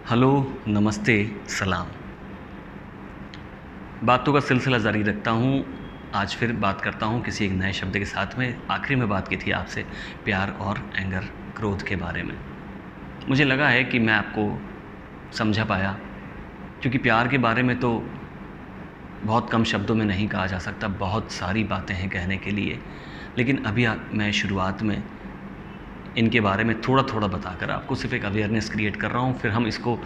Hello, नमस्ते, सलाम। बातों का सिलसिला जारी रखता हूँ। आज फिर बात करता हूँ किसी एक नए शब्द के साथ में। आखिरी में बात की थी आपसे प्यार और एंगर, क्रोध के बारे में। मुझे लगा है कि मैं आपको समझा पाया, क्योंकि प्यार के बारे में तो बहुत कम शब्दों में नहीं कहा जा सकता, बहुत सारी बातें हैं कहने के लिए। लेकिन अभी मैं शुरुआत में इनके बारे में थोड़ा थोड़ा बताकर आपको सिर्फ एक अवेयरनेस क्रिएट कर रहा हूँ। फिर हम इसको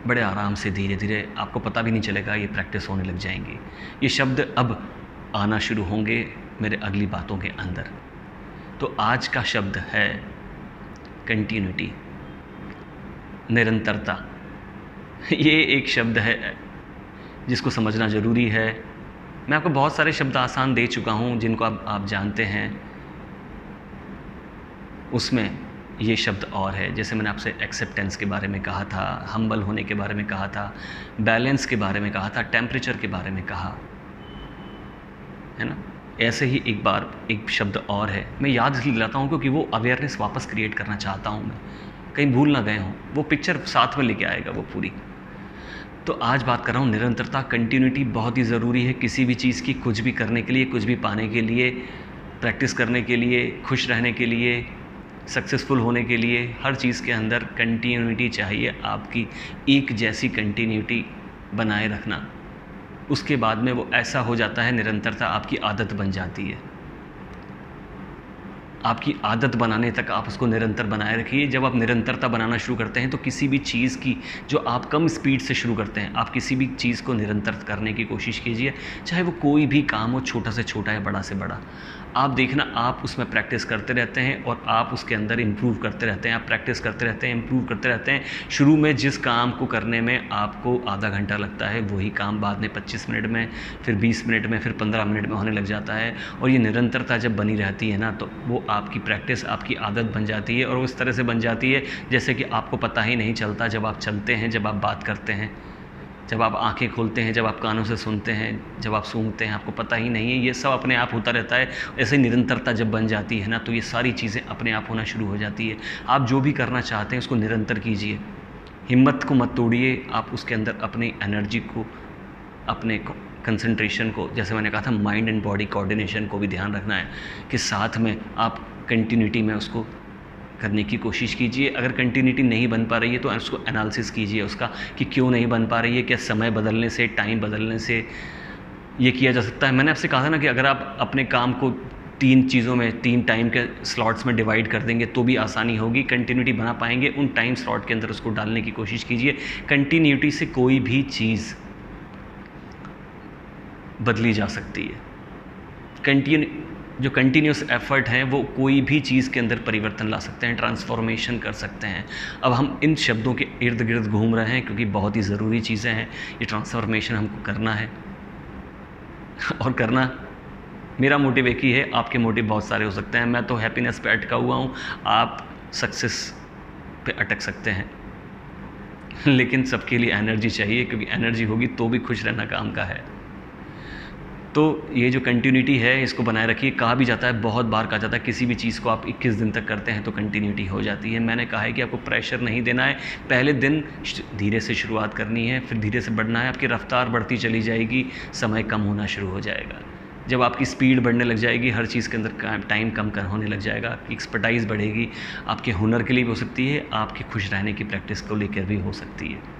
बड़े आराम से धीरे धीरे, आपको पता भी नहीं चलेगा, ये प्रैक्टिस होने लग जाएंगी। ये शब्द अब आना शुरू होंगे मेरे अगली बातों के अंदर। तो आज का शब्द है कंटिन्यूटी, निरंतरता। ये एक शब्द है जिसको समझना ज़रूरी है। मैं आपको बहुत सारे शब्द आसान दे चुका हूँ जिनको आप जानते हैं। उसमें ये शब्द और है, जैसे मैंने आपसे एक्सेप्टेंस के बारे में कहा था, हम्बल होने के बारे में कहा था, बैलेंस के बारे में कहा था, टेम्परेचर के बारे में कहा है ना। ऐसे ही एक शब्द और है, मैं याद इसलिए दिलाता हूँ क्योंकि वो अवेयरनेस वापस क्रिएट करना चाहता हूँ मैं, कहीं भूल ना गए हों। वो पिक्चर साथ में लेके आएगा वो पूरी। तो आज बात कर रहा हूँ निरंतरता। कंटिन्यूटी बहुत ही ज़रूरी है किसी भी चीज़ की, कुछ भी करने के लिए, कुछ भी पाने के लिए, प्रैक्टिस करने के लिए, खुश रहने के लिए, सक्सेसफुल होने के लिए। हर चीज़ के अंदर कंटिन्यूटी चाहिए, आपकी एक जैसी कंटिन्यूटी बनाए रखना। उसके बाद में वो ऐसा हो जाता है, निरंतरता आपकी आदत बन जाती है। आपकी आदत बनाने तक आप उसको निरंतर बनाए रखिए। जब आप निरंतरता बनाना शुरू करते हैं तो किसी भी चीज़ की, जो आप कम स्पीड से शुरू करते हैं, आप किसी भी चीज़ को निरंतर करने की कोशिश कीजिए। चाहे वो कोई भी काम हो, छोटा से छोटा या बड़ा से बड़ा, आप देखना आप उसमें प्रैक्टिस करते रहते हैं और आप उसके अंदर इम्प्रूव करते रहते हैं। आप प्रैक्टिस करते रहते हैं, इम्प्रूव करते रहते हैं। शुरू में जिस काम को करने में आपको आधा घंटा लगता है, वही काम बाद में 25 मिनट में, फिर 20 मिनट में, फिर 15 मिनट में होने लग जाता है। और ये निरंतरता जब बनी रहती है ना, तो वो आपकी प्रैक्टिस, आपकी आदत बन जाती है। और वो इस तरह से बन जाती है जैसे कि आपको पता ही नहीं चलता, जब आप चलते हैं, जब आप बात करते हैं, जब आप आंखें खोलते हैं, जब आप कानों से सुनते हैं, जब आप सूंघते हैं, आपको पता ही नहीं है। ये सब अपने आप होता रहता है। ऐसे ही निरंतरता जब बन जाती है ना, तो ये सारी चीज़ें अपने आप होना शुरू हो जाती है। आप जो भी करना चाहते हैं उसको निरंतर कीजिए, हिम्मत को मत तोड़िए। आप उसके अंदर अपनी एनर्जी को, अपने कंसंट्रेशन को, जैसे मैंने कहा था, माइंड एंड बॉडी कोऑर्डिनेशन को भी ध्यान रखना है कि साथ में आप कंटिन्यूटी में उसको करने की कोशिश कीजिए। अगर कंटिन्यूटी नहीं बन पा रही है तो उसको एनालिसिस कीजिए उसका, कि क्यों नहीं बन पा रही है। क्या समय बदलने से, टाइम बदलने से ये किया जा सकता है? मैंने आपसे कहा था ना कि अगर आप अपने काम को 3 चीज़ों में, 3 टाइम के स्लॉट्स में डिवाइड कर देंगे तो भी आसानी होगी, कंटिन्यूटी बना पाएंगे। उन टाइम स्लॉट के अंदर उसको डालने की कोशिश कीजिए। कंटिन्यूटी से कोई भी चीज़ बदली जा सकती है। जो कंटिन्यूस एफर्ट हैं वो कोई भी चीज़ के अंदर परिवर्तन ला सकते हैं, ट्रांसफॉर्मेशन कर सकते हैं। अब हम इन शब्दों के इर्द गिर्द घूम रहे हैं क्योंकि बहुत ही ज़रूरी चीज़ें हैं। ये ट्रांसफॉर्मेशन हमको करना है और करना, मेरा मोटिव एक ही है, आपके मोटिव बहुत सारे हो सकते हैं। मैं तो हैप्पीनेस पे अटका हुआ हूँ, आप सक्सेस पे अटक सकते हैं। लेकिन सबके लिए एनर्जी चाहिए, क्योंकि एनर्जी होगी तो भी खुश रहना काम का है। तो ये जो कंटिन्यूटी है इसको बनाए रखिए। कहा भी जाता है, बहुत बार कहा जाता है, किसी भी चीज़ को आप 21 दिन तक करते हैं तो कंटिन्यूटी हो जाती है। मैंने कहा है कि आपको प्रेशर नहीं देना है। पहले दिन धीरे से शुरुआत करनी है, फिर धीरे से बढ़ना है। आपकी रफ्तार बढ़ती चली जाएगी, समय कम होना शुरू हो जाएगा। जब आपकी स्पीड बढ़ने लग जाएगी, हर चीज़ के अंदर टाइम कम होने लग जाएगा, आपकी एक्सपर्टाइज बढ़ेगी। आपके हुनर के लिए भी हो सकती है, आपके खुश रहने की प्रैक्टिस को लेकर भी हो सकती है।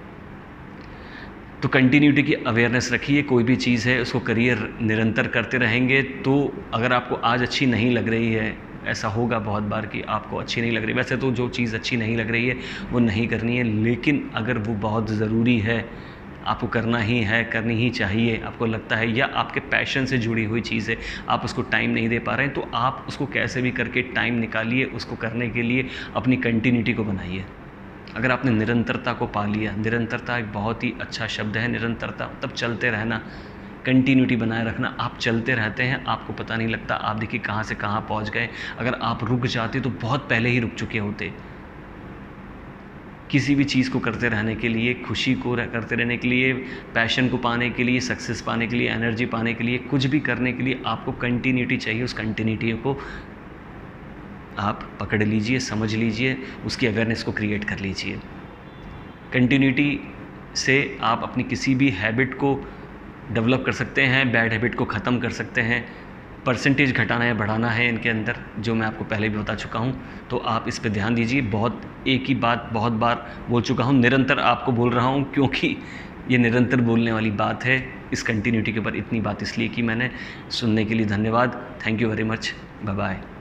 तो कंटिन्यूटी की अवेयरनेस रखिए। कोई भी चीज़ है उसको करिए, निरंतर करते रहेंगे। तो अगर आपको आज अच्छी नहीं लग रही है, ऐसा होगा बहुत बार कि आपको अच्छी नहीं लग रही, वैसे तो जो चीज़ अच्छी नहीं लग रही है वो नहीं करनी है। लेकिन अगर वो बहुत ज़रूरी है, आपको करना ही है, करनी ही चाहिए, आपको लगता है, या आपके पैशन से जुड़ी हुई चीज़ है, आप उसको टाइम नहीं दे पा रहे हैं, तो आप उसको कैसे भी करके टाइम निकालिए। उसको करने के लिए अपनी कंटिन्यूटी को बनाइए। अगर आपने निरंतरता को पा लिया, निरंतरता एक बहुत ही अच्छा शब्द है। निरंतरता मतलब चलते रहना, कंटिन्यूटी बनाए रखना। आप चलते रहते हैं, आपको पता नहीं लगता, आप देखिए कहाँ से कहाँ पहुँच गए। अगर आप रुक जाते तो बहुत पहले ही रुक चुके होते। किसी भी चीज़ को करते रहने के लिए, खुशी को करते रहने के लिए, पैशन को पाने के लिए, सक्सेस पाने के लिए, एनर्जी पाने के लिए, कुछ भी करने के लिए आपको कंटिन्यूटी चाहिए। उस कंटिन्यूटी को आप पकड़ लीजिए, समझ लीजिए, उसकी अवेयरनेस को क्रिएट कर लीजिए। कंटिन्यूटी से आप अपनी किसी भी हैबिट को डेवलप कर सकते हैं, बैड हैबिट को ख़त्म कर सकते हैं। परसेंटेज घटाना या बढ़ाना है इनके अंदर, जो मैं आपको पहले भी बता चुका हूँ, तो आप इस पे ध्यान दीजिए। बहुत एक ही बात बहुत बार बोल चुका हूँ, निरंतर आपको बोल रहा हूँ, क्योंकि ये निरंतर बोलने वाली बात है। इस कंटिन्यूटी के ऊपर इतनी बात इसलिए कि मैंने। सुनने के लिए धन्यवाद। Thank you very much. Bye bye.